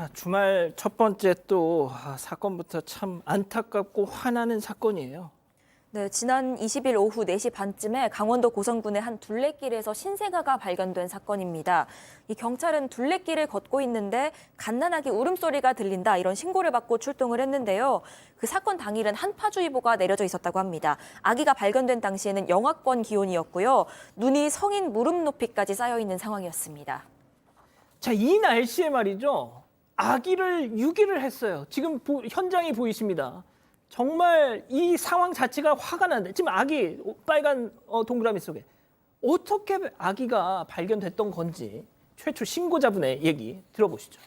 자, 주말 첫 번째 또 사건부터 참 안타깝고 화나는 사건이에요. 네, 지난 20일 오후 4시 반쯤에 강원도 고성군의 한 둘레길에서 신생아가 발견된 사건입니다. 이 경찰은 둘레길을 걷고 있는데 갓난아기 울음소리가 들린다 이런 신고를 받고 출동을 했는데요. 그 사건 당일은 한파주의보가 내려져 있었다고 합니다. 아기가 발견된 당시에는 영하권 기온이었고요. 눈이 성인 무릎 높이까지 쌓여 있는 상황이었습니다. 자, 이 날씨에 말이죠. 아기를 유기를 했어요. 지금 현장이 보이십니다. 정말 이 상황 자체가 화가 나는데 지금 아기 빨간 동그라미 속에 어떻게 아기가 발견됐던 건지 최초 신고자분의 얘기 들어보시죠.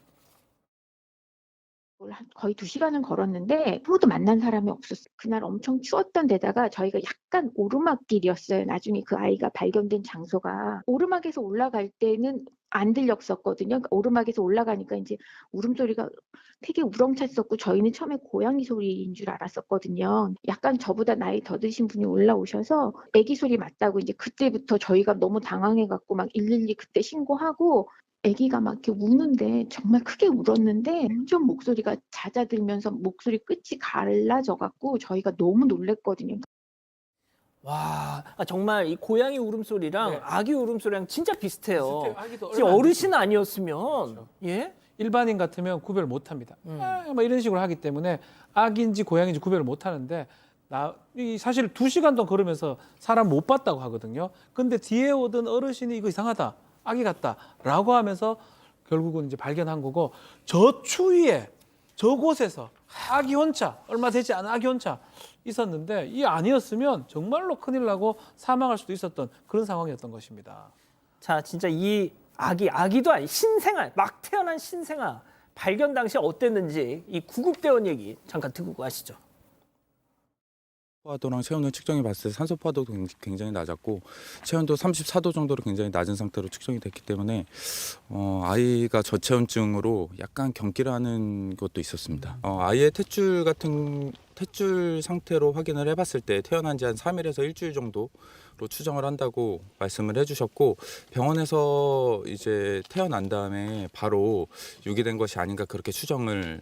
거의 2시간은 걸었는데 아무도 만난 사람이 없었어요. 그날 엄청 추웠던 데다가 저희가 약간 오르막길이었어요. 나중에 그 아이가 발견된 장소가 오르막에서 올라갈 때는 안 들렸었거든요. 그러니까 오르막에서 올라가니까 이제 울음소리가 되게 우렁찼었고 저희는 처음에 고양이 소리인 줄 알았었거든요. 약간 저보다 나이 더 드신 분이 올라오셔서 아기 소리 맞다고 이제 그때부터 저희가 너무 당황해갖고 막 112 그때 신고하고 아기가 막 이렇게 우는데 정말 크게 울었는데 완전 목소리가 잦아들면서 목소리 끝이 갈라져갖고 저희가 너무 놀랬거든요. 와, 정말 이 고양이 울음소리랑 네. 아기 울음소리랑 진짜 비슷해요. 비슷해요. 아기도 지금 얼마 안 어르신 아니었으면 그렇죠. 예? 일반인 같으면 구별 못 합니다. 뭐 이런 식으로 하기 때문에 아기인지 고양이인지 구별을 못 하는데 사실 2시간 동안 걸으면서 사람 못 봤다고 하거든요. 근데 뒤에 오던 어르신이 이거 이상하다. 아기 같다라고 하면서 결국은 이제 발견한 거고 저 추위에 저곳에서 아기 혼자 얼마 되지 않은 아기 혼자 있었는데 이 아니었으면 정말로 큰일 나고 사망할 수도 있었던 그런 상황이었던 것입니다. 자, 진짜 이 아기도 아니 신생아, 막 태어난 신생아 발견 당시 어땠는지 이 구급대원 얘기 잠깐 듣고 가시죠. 포화도랑 체온을 측정해 봤을 때 산소 포화도도 굉장히 낮았고 체온도 34도 정도로 굉장히 낮은 상태로 측정이 됐기 때문에 아이가 저체온증으로 약간 경기를 하는 것도 있었습니다. 아이의 탯줄 상태로 확인을 해봤을 때 태어난 지 한 3일에서 일주일 정도로 추정을 한다고 말씀을 해주셨고 병원에서 이제 태어난 다음에 바로 유기된 것이 아닌가 그렇게 추정을.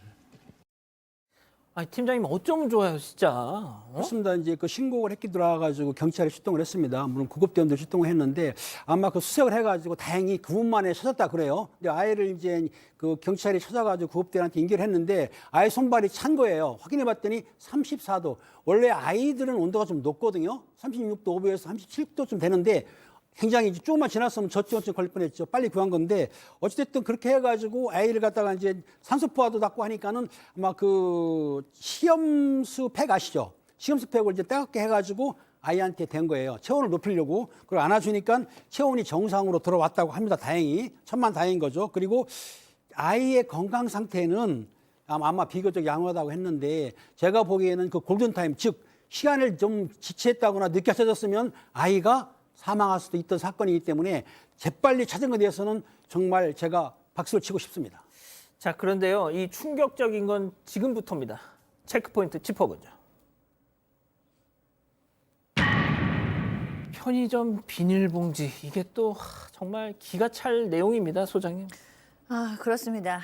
아니, 팀장님 어쩜 좋아요, 진짜. 그렇습니다. 이제 그 신고를 했기 들어와가지고 경찰에 출동을 했습니다. 물론 구급대원도 출동을 했는데 아마 그 수색을 해가지고 다행히 9분 만에 찾았다 그래요. 근데 아이를 이제 그 경찰이 찾아가지고 구급대원한테 인계를 했는데 아이 손발이 찬 거예요. 확인해봤더니 34도. 원래 아이들은 온도가 좀 높거든요. 36도 5분에서 37도쯤 되는데 굉장히 이제 조금만 지났으면 저체온증 걸릴 뻔했죠. 빨리 구한 건데 어찌됐든 그렇게 해가지고 아이를 갖다가 이제 산소포화도 닦고 하니까는 아마 그 시험수 팩 아시죠? 시험수 팩을 이제 따갑게 해가지고 아이한테 댄 거예요. 체온을 높이려고. 그걸 안아주니까 체온이 정상으로 들어왔다고 합니다. 다행히. 천만다행인 거죠. 그리고 아이의 건강 상태는 아마 비교적 양호하다고 했는데 제가 보기에는 그 골든타임, 즉 시간을 좀 지체했다거나 늦게 찾았으면 아이가 사망할 수도 있던 사건이기 때문에 재빨리 찾은 것에 대해서는 정말 제가 박수를 치고 싶습니다. 자, 그런데요, 이 충격적인 건 지금부터입니다. 체크포인트 짚어보죠. 편의점 비닐봉지, 이게 또 정말 기가 찰 내용입니다, 소장님. 그렇습니다.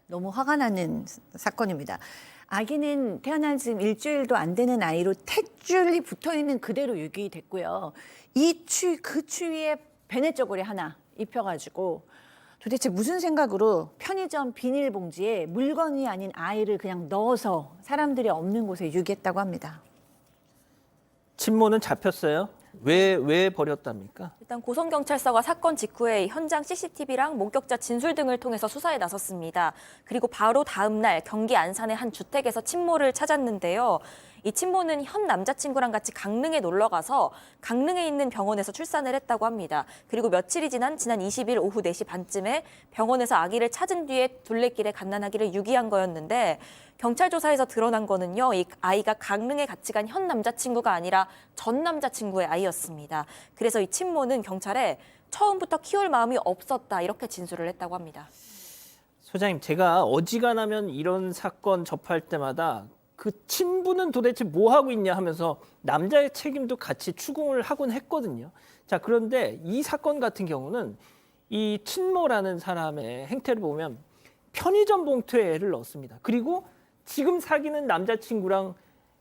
너무 화가 나는 사건입니다. 아기는 태어난 지금 일주일도 안 되는 아이로 탯줄이 붙어있는 그대로 유기됐고요. 그 추위에 베네저고리 하나 입혀가지고 도대체 무슨 생각으로 편의점 비닐봉지에 물건이 아닌 아이를 그냥 넣어서 사람들이 없는 곳에 유기했다고 합니다. 친모는 잡혔어요? 왜 버렸답니까? 일단 고성경찰서가 사건 직후에 현장 CCTV랑 목격자 진술 등을 통해서 수사에 나섰습니다. 그리고 바로 다음 날 경기 안산의 한 주택에서 친모를 찾았는데요. 이 친모는 현 남자친구랑 같이 강릉에 놀러 가서 강릉에 있는 병원에서 출산을 했다고 합니다. 그리고 며칠이 지난 20일 오후 4시 반쯤에 병원에서 아기를 찾은 뒤에 둘레길에 갓난아기를 유기한 거였는데 경찰 조사에서 드러난 거는요. 이 아이가 강릉에 같이 간 현 남자친구가 아니라 전 남자친구의 아이였습니다. 그래서 이 친모는 경찰에 처음부터 키울 마음이 없었다 이렇게 진술을 했다고 합니다. 소장님, 제가 어지간하면 이런 사건 접할 때마다 그 친부는 도대체 뭐 하고 있냐 하면서 남자의 책임도 같이 추궁을 하곤 했거든요. 자, 그런데 이 사건 같은 경우는 이 친모라는 사람의 행태를 보면 편의점 봉투에 애를 넣었습니다. 그리고 지금 사귀는 남자친구랑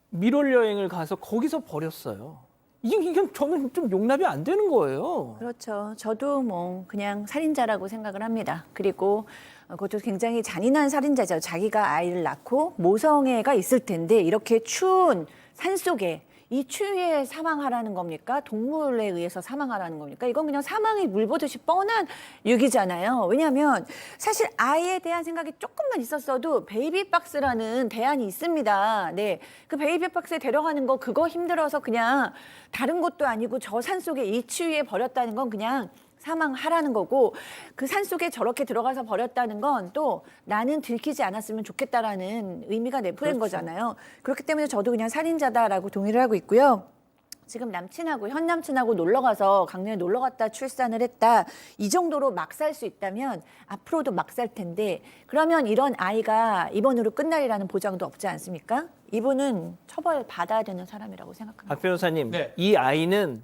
미롤 여행을 가서 거기서 버렸어요. 이게 저는 좀 용납이 안 되는 거예요. 그렇죠. 저도 뭐 그냥 살인자라고 생각을 합니다. 그리고 그것도 굉장히 잔인한 살인자죠. 자기가 아이를 낳고 모성애가 있을 텐데 이렇게 추운 산속에 이 추위에 사망하라는 겁니까? 동물에 의해서 사망하라는 겁니까? 이건 그냥 사망이 물 보듯이 뻔한 유기잖아요. 왜냐하면 사실 아이에 대한 생각이 조금만 있었어도 베이비박스라는 대안이 있습니다. 네, 그 베이비박스에 데려가는 거 그거 힘들어서 그냥 다른 것도 아니고 저 산속에 이 추위에 버렸다는 건 그냥 사망하라는 거고 그 산속에 저렇게 들어가서 버렸다는 건 또 나는 들키지 않았으면 좋겠다라는 의미가 내포된 거잖아요. 그렇기 때문에 저도 그냥 살인자다라고 동의를 하고 있고요. 지금 남친하고 현 남친하고 놀러 가서 강릉에 놀러 갔다 출산을 했다. 이 정도로 막 살 수 있다면 앞으로도 막 살 텐데 그러면 이런 아이가 입원으로 끝날이라는 보장도 없지 않습니까? 이분은 처벌 받아야 되는 사람이라고 생각합니다. 박 변호사님, 네. 이 아이는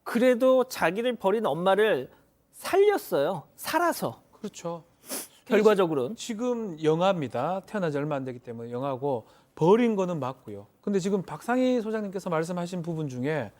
그래도 자기를 버린 엄마를 살렸어요. 살아서. 그렇죠. 결과적으로는. 지금 영아입니다. 태어난 지 얼마 안 되기 때문에 영아고 버린 거는 맞고요. 근데 지금 박상희 소장님께서 말씀하신 부분 중에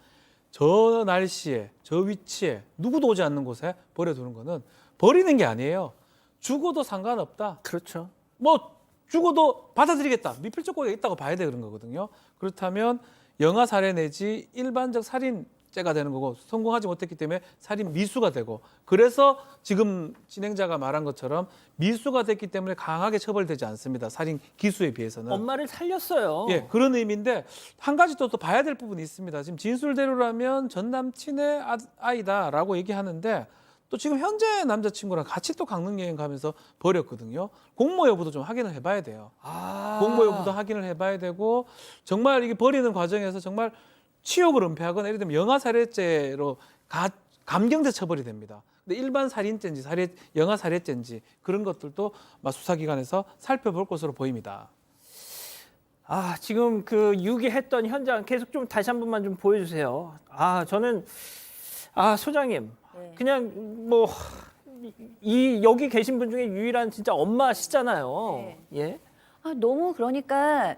저 날씨에 저 위치에 누구도 오지 않는 곳에 버려두는 거는 버리는 게 아니에요. 죽어도 상관없다. 그렇죠. 뭐 죽어도 받아들이겠다. 미필적 고의가 있다고 봐야 돼 그런 거거든요. 그렇다면 영아 살해 내지 일반적 살인죄가 되는 거고 성공하지 못했기 때문에 살인 미수가 되고 그래서 지금 진행자가 말한 것처럼 미수가 됐기 때문에 강하게 처벌되지 않습니다. 살인 기수에 비해서는. 엄마를 살렸어요. 예, 그런 의미인데 한 가지 또 봐야 될 부분이 있습니다. 지금 진술대로라면 전 남친의 아이다라고 얘기하는데 또 지금 현재 남자친구랑 같이 또 강릉 여행 가면서 버렸거든요. 공모 여부도 좀 확인을 해봐야 돼요. 공모 여부도 확인을 해봐야 되고 정말 이게 버리는 과정에서 정말 치욕을 은폐하거나 예를 들면 영아 살해죄로 감경돼 처벌이 됩니다. 근데 일반 살인죄인지 영아 살해죄인지 그런 것들도 수사기관에서 살펴볼 것으로 보입니다. 지금 그 유기했던 현장 계속 좀 다시 한 번만 좀 보여주세요. 저는 소장님 네. 그냥 뭐 여기 계신 분 중에 유일한 진짜 엄마시잖아요. 네. 예. 너무 그러니까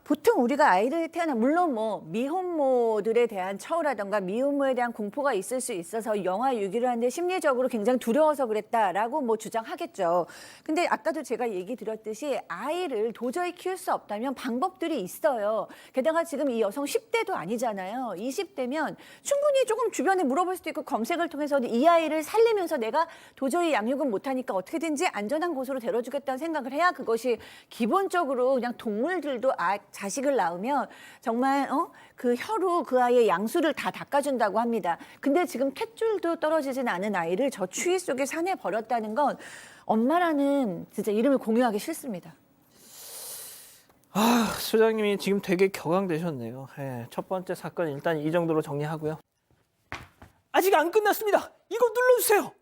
보통 우리가 아이를 물론 뭐 미혼모들에 대한 처우라던가 미혼모에 대한 공포가 있을 수 있어서 영아 유기를 하는데 심리적으로 굉장히 두려워서 그랬다라고 뭐 주장하겠죠. 근데 아까도 제가 얘기 드렸듯이 아이를 도저히 키울 수 없다면 방법들이 있어요. 게다가 지금 이 여성 10대도 아니잖아요. 20대면 충분히 조금 주변에 물어볼 수도 있고 검색을 통해서 이 아이를 살리면서 내가 도저히 양육은 못하니까 어떻게든지 안전한 곳으로 데려주겠다는 생각을 해야 그것이 기본적으로 그냥 동물들도 자식을 낳으면 정말 그 혀로 그 아이의 양수를 다 닦아준다고 합니다. 근데 지금 탯줄도 떨어지진 않은 아이를 저 추위 속에 산에 버렸다는 건 엄마라는 진짜 이름을 공유하기 싫습니다. 소장님이 지금 되게 격앙되셨네요. 예, 첫 번째 사건 일단 이 정도로 정리하고요. 아직 안 끝났습니다. 이거 눌러주세요.